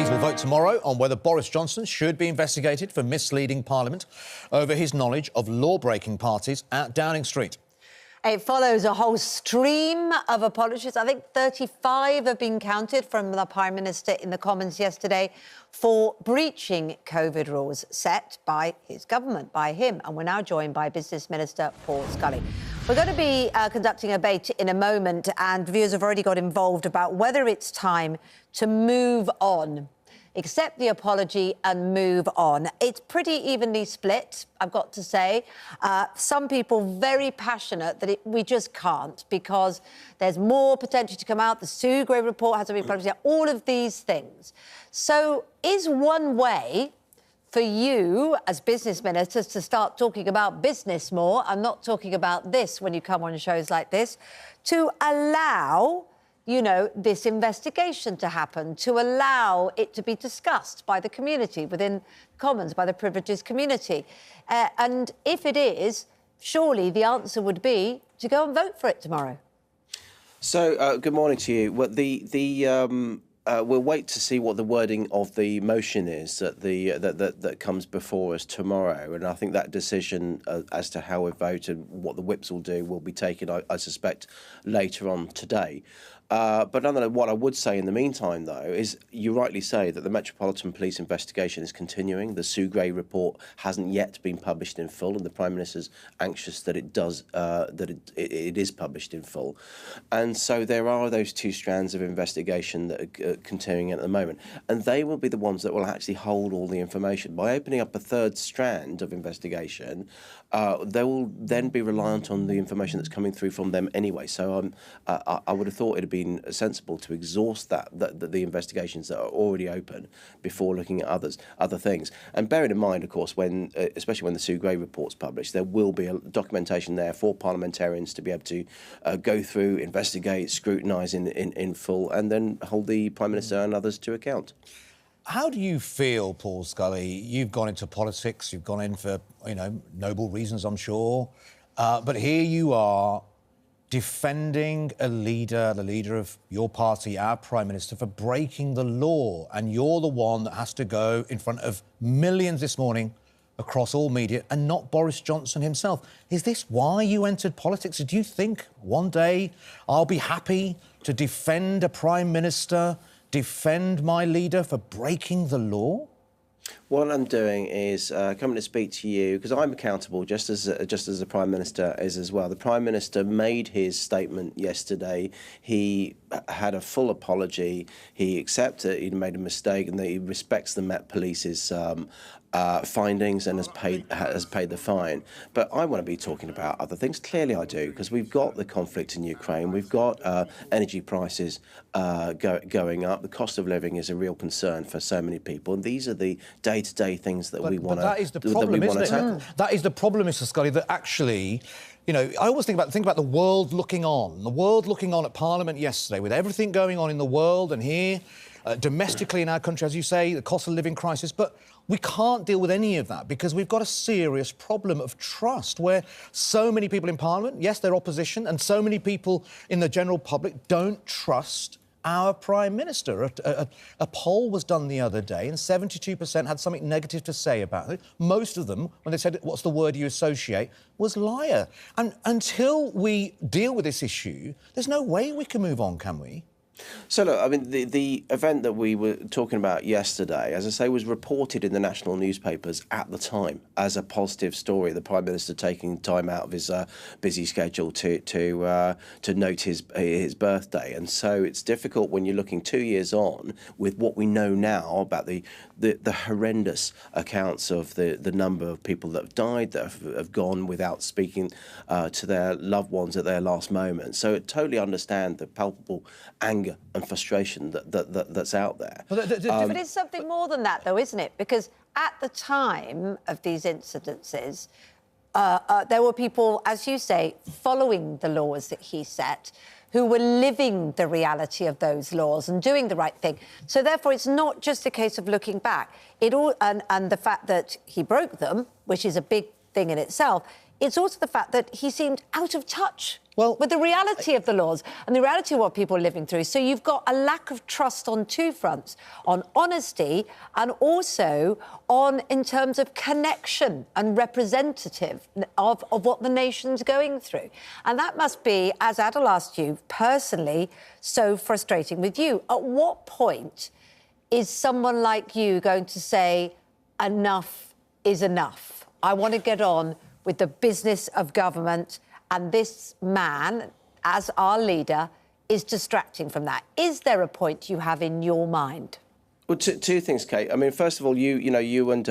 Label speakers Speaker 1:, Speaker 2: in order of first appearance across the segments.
Speaker 1: MPs will vote tomorrow on whether Boris Johnson should be investigated for misleading Parliament over his knowledge of law-breaking parties at Downing Street.
Speaker 2: It follows a whole stream of apologies. I think 35 have been counted from the Prime Minister in the Commons yesterday for breaching COVID rules set by his government, by him. And we're now joined by Business Minister Paul Scully. We're going to be conducting a debate in a moment, and viewers have already got involved about whether it's time to move on. Accept the apology and move on. It's pretty evenly split, I've got to say. Some people very passionate that we just can't because there's more potential to come out. The Sue Gray report has to be published, all of these things. So is one way for you as business ministers to start talking about business more and not talking about this when you come on shows like this, to allow, you know, this investigation to happen, to allow it to be discussed by the community within Commons, by the privileges community? And if it is, surely the answer would be to go and vote for it tomorrow.
Speaker 3: So, good morning to you. Well, we'll wait to see what the wording of the motion is that comes before us tomorrow, and I think that decision as to how we vote and what the whips will do will be taken, I suspect, later on today. But nonetheless, what I would say in the meantime, though, is you rightly say that the Metropolitan Police investigation is continuing. The Sue Gray report hasn't yet been published in full, and the Prime Minister's anxious that it does, it is published in full. And so there are those two strands of investigation that are continuing at the moment, and they will be the ones that will actually hold all the information. By opening up a third strand of investigation, they will then be reliant on the information that's coming through from them anyway. So I would have thought it would be sensible to exhaust the investigations that are already open before looking at other things. And bearing in mind, of course, especially when the Sue Gray report's published, there will be a documentation there for parliamentarians to be able to go through, investigate, scrutinise in full, and then hold the Prime Minister and others to account.
Speaker 1: How do you feel, Paul Scully? You've gone into politics, you've gone in for, noble reasons, I'm sure, but here you are, defending the leader of your party, our Prime Minister, for breaking the law. And you're the one that has to go in front of millions this morning across all media and not Boris Johnson himself. Is this why you entered politics? Do you think one day I'll be happy to defend a Prime Minister, defend my leader for breaking the law?
Speaker 3: What I'm doing is coming to speak to you because I'm accountable, just as the Prime Minister is as well. The Prime Minister made his statement yesterday. He had a full apology. He accepted he'd made a mistake and that he respects the Met Police's findings and has paid the fine. But I want to be talking about other things. Clearly I do, because we've got the conflict in Ukraine. We've got energy prices going up. The cost of living is a real concern for so many people. And these are the day-to-day things that we want to tackle.
Speaker 1: That is the problem, isn't it? That is the problem, Mr. Scully, that actually, I always think about the world looking on. The world looking on at Parliament yesterday with everything going on in the world and here, domestically in our country, as you say, the cost of living crisis. But we can't deal with any of that because we've got a serious problem of trust where so many people in Parliament, yes, they're opposition, and so many people in the general public don't trust our Prime Minister. A poll was done the other day and 72% had something negative to say about it. Most of them, when they said, what's the word you associate, was liar. And until we deal with this issue, there's no way we can move on, can we?
Speaker 3: So, look, I mean, the event that we were talking about yesterday, as I say, was reported in the national newspapers at the time as a positive story. The Prime Minister taking time out of his busy schedule to note his birthday. And so it's difficult when you're looking 2 years on with what we know now about the horrendous accounts of the number of people that have died, that have gone without speaking to their loved ones at their last moment. So I totally understand the palpable anger and frustration that's out there.
Speaker 2: But it's something more than that, though, isn't it? Because at the time of these incidences, there were people, as you say, following the laws that he set, who were living the reality of those laws and doing the right thing. So therefore, it's not just a case of looking back. And the fact that he broke them, which is a big thing in itself, it's also the fact that he seemed out of touch
Speaker 1: Well,
Speaker 2: with the reality of the laws and the reality of what people are living through. So you've got a lack of trust on two fronts, on honesty and also on in terms of connection and representative of what the nation's going through. And that must be, as Adil asked you personally, so frustrating with you. At what point is someone like you going to say, enough is enough? I want to get on with the business of government, and this man, as our leader, is distracting from that. Is there a point you have in your mind?
Speaker 3: Well, two things, Kate. I mean, first of all, you and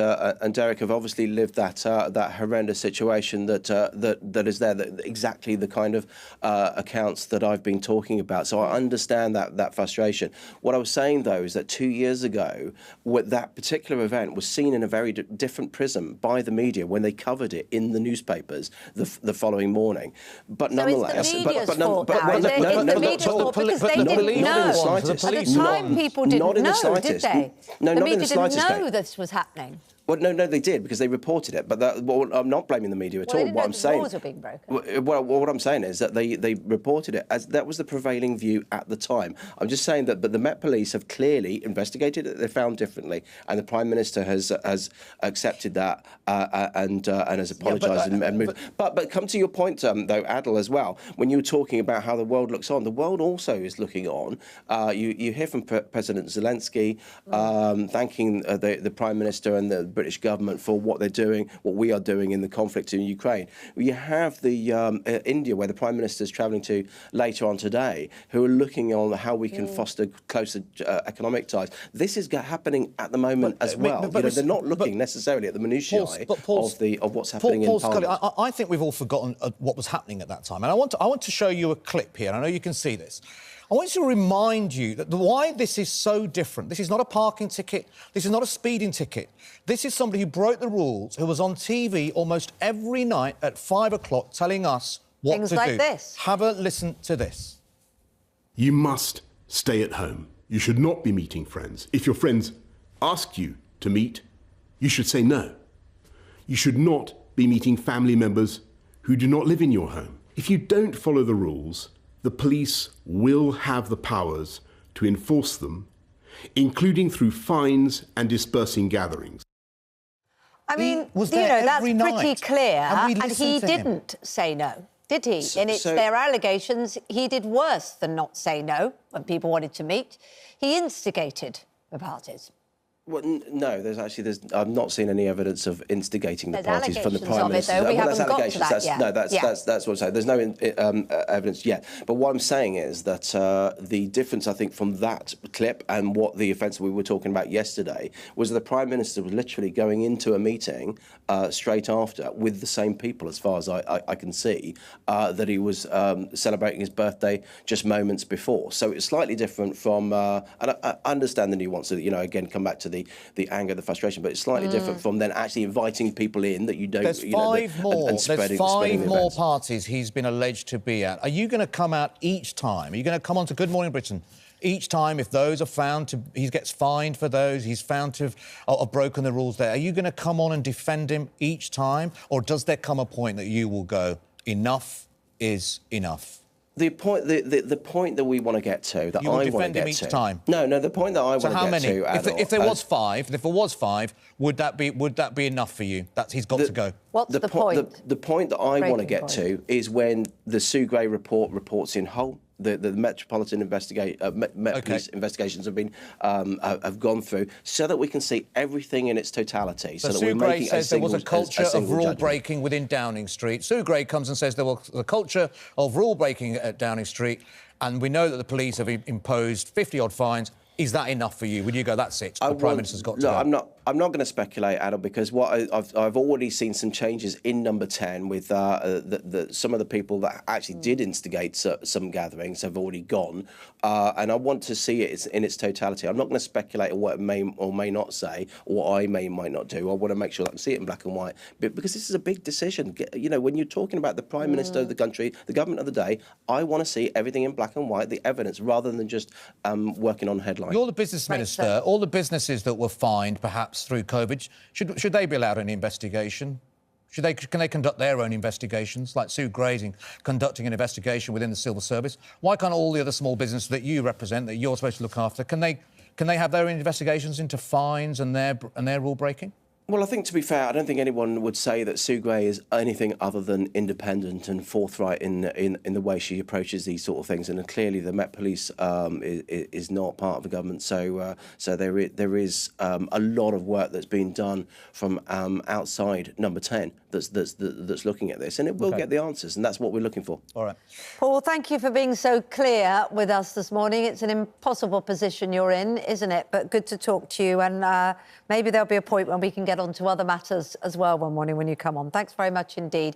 Speaker 3: Derek have obviously lived that horrendous situation that is there, exactly the kind of accounts that I've been talking about. So I understand that frustration. What I was saying, though, is that 2 years ago, that particular event was seen in a very different prism by the media when they covered it in the newspapers the following morning. But nonetheless,
Speaker 2: it's the media's fault now, is it? It's the media's fault because they didn't know. At the time, people didn't know, did they?
Speaker 3: No,
Speaker 2: the
Speaker 3: not
Speaker 2: media
Speaker 3: in the slightest,
Speaker 2: didn't know
Speaker 3: Kate.
Speaker 2: this was happening.
Speaker 3: Well, no, they did because they reported it. But I'm not blaming the media at all. What I'm saying,
Speaker 2: laws were being broken.
Speaker 3: Well, what I'm saying is that they reported it as that was the prevailing view at the time. I'm just saying that, but the Met Police have clearly investigated it. They found differently, and the Prime Minister has accepted that and has apologised and moved. But come to your point, though, Adil, as well. When you were talking about how the world looks on, the world also is looking on. You hear from President Zelensky thanking the Prime Minister and the British government for what they're doing, what we are doing in the conflict in Ukraine. You have the India, where the Prime Minister is travelling to later on today, who are looking on how we can foster closer economic ties. This is happening at the moment as well. They're not looking necessarily at the minutiae of what's happening in Parliament.
Speaker 1: Scully, I think we've all forgotten what was happening at that time. And I want to show you a clip here. I know you can see this. I want to remind you that why this is so different. This is not a parking ticket. This is not a speeding ticket. This is somebody who broke the rules, who was on TV almost every night at 5 o'clock telling us what
Speaker 2: Things
Speaker 1: to
Speaker 2: like
Speaker 1: do.
Speaker 2: this.
Speaker 1: Have a listen to this.
Speaker 4: You must stay at home. You should not be meeting friends. If your friends ask you to meet, you should say no. You should not be meeting family members who do not live in your home. If you don't follow the rules, the police will have the powers to enforce them, including through fines and dispersing gatherings.
Speaker 2: I mean,
Speaker 1: was there
Speaker 2: that's
Speaker 1: every
Speaker 2: pretty
Speaker 1: night.
Speaker 2: clear.
Speaker 1: And we
Speaker 2: And he
Speaker 1: listened to him.
Speaker 2: didn't say no, did he? And it's
Speaker 3: so-
Speaker 2: their allegations. He did worse than not say no when people wanted to meet. He instigated the parties.
Speaker 3: Well, no, I've not seen any evidence of instigating the
Speaker 2: There's
Speaker 3: parties from the
Speaker 2: allegations
Speaker 3: Prime
Speaker 2: of it,
Speaker 3: Minister.
Speaker 2: though. We
Speaker 3: Well, that's
Speaker 2: haven't got to
Speaker 3: allegations.
Speaker 2: that yet.
Speaker 3: That's what I'm saying. There's no evidence yet. But what I'm saying is that the difference, I think, from that clip and what the offence we were talking about yesterday was that the Prime Minister was literally going into a meeting straight after with the same people, as far as I can see, that he was celebrating his birthday just moments before. So it's slightly different from, and I understand the nuance of, again, come back to the anger, the frustration, but it's slightly different from then actually inviting people in that you don't.
Speaker 1: There's five more.
Speaker 3: And spreading,
Speaker 1: There's five
Speaker 3: spreading the
Speaker 1: more
Speaker 3: events.
Speaker 1: parties he's been alleged to be at. Are you going to come out each time? Are you going to come on to Good Morning Britain each time if those are found to? He gets fined for those. He's found to have broken the rules there. Are you going to come on and defend him each time, or does there come a point that you will go, enough is enough?
Speaker 3: The point that we want to get to, that
Speaker 1: You will
Speaker 3: I want to
Speaker 1: defend him
Speaker 3: get
Speaker 1: each
Speaker 3: to.
Speaker 1: time?
Speaker 3: No, the point that I want
Speaker 1: So
Speaker 3: to
Speaker 1: how
Speaker 3: get
Speaker 1: many?
Speaker 3: to, Adil,
Speaker 1: If there was five, would that be enough for you? He's got to go.
Speaker 2: What's the point?
Speaker 3: The point that I want to
Speaker 2: Breaking
Speaker 3: get
Speaker 2: point.
Speaker 3: to is when the Sue Gray report reports in whole. The Metropolitan Met Police investigations have gone through, so that we can see everything in its totality. So that
Speaker 1: Sue
Speaker 3: we're
Speaker 1: Gray
Speaker 3: making
Speaker 1: says there was a culture of rule
Speaker 3: judgment.
Speaker 1: breaking within Downing Street. Sue Gray comes and says there was a culture of rule breaking at Downing Street, and we know that the police have imposed 50-odd fines. Is that enough for you? Would you go, that's it? The Prime Minister's got to go.
Speaker 3: I'm not going to speculate, Adil, because I've already seen some changes in Number 10 with some of the people that actually did instigate some gatherings have already gone, and I want to see it in its totality. I'm not going to speculate on what it may or may not say, or what I might not do. I want to make sure that I can see it in black and white, because this is a big decision. When you're talking about the Prime Minister of the country, the government of the day, I want to see everything in black and white, the evidence, rather than just working on headlines.
Speaker 1: You're the business minister. All the businesses that were fined, perhaps through COVID, should they be allowed an investigation? Can they conduct their own investigations, like Sue Gray's conducting an investigation within the civil service? Why can't all the other small businesses that you represent, that you're supposed to look after, can they have their own investigations into fines and their rule breaking?
Speaker 3: Well, I think, to be fair, I don't think anyone would say that Sue Gray is anything other than independent and forthright in the way she approaches these sort of things. And clearly, the Met Police is not part of the government. So there is a lot of work that's been done from outside Number 10 that's looking at this, and it will get the answers, and that's what we're looking for.
Speaker 1: All right,
Speaker 2: Paul, thank you for being so clear with us this morning. It's an impossible position you're in, isn't it? But good to talk to you, and maybe there'll be a point when we can get on to other matters as well one morning when you come on. Thanks very much indeed.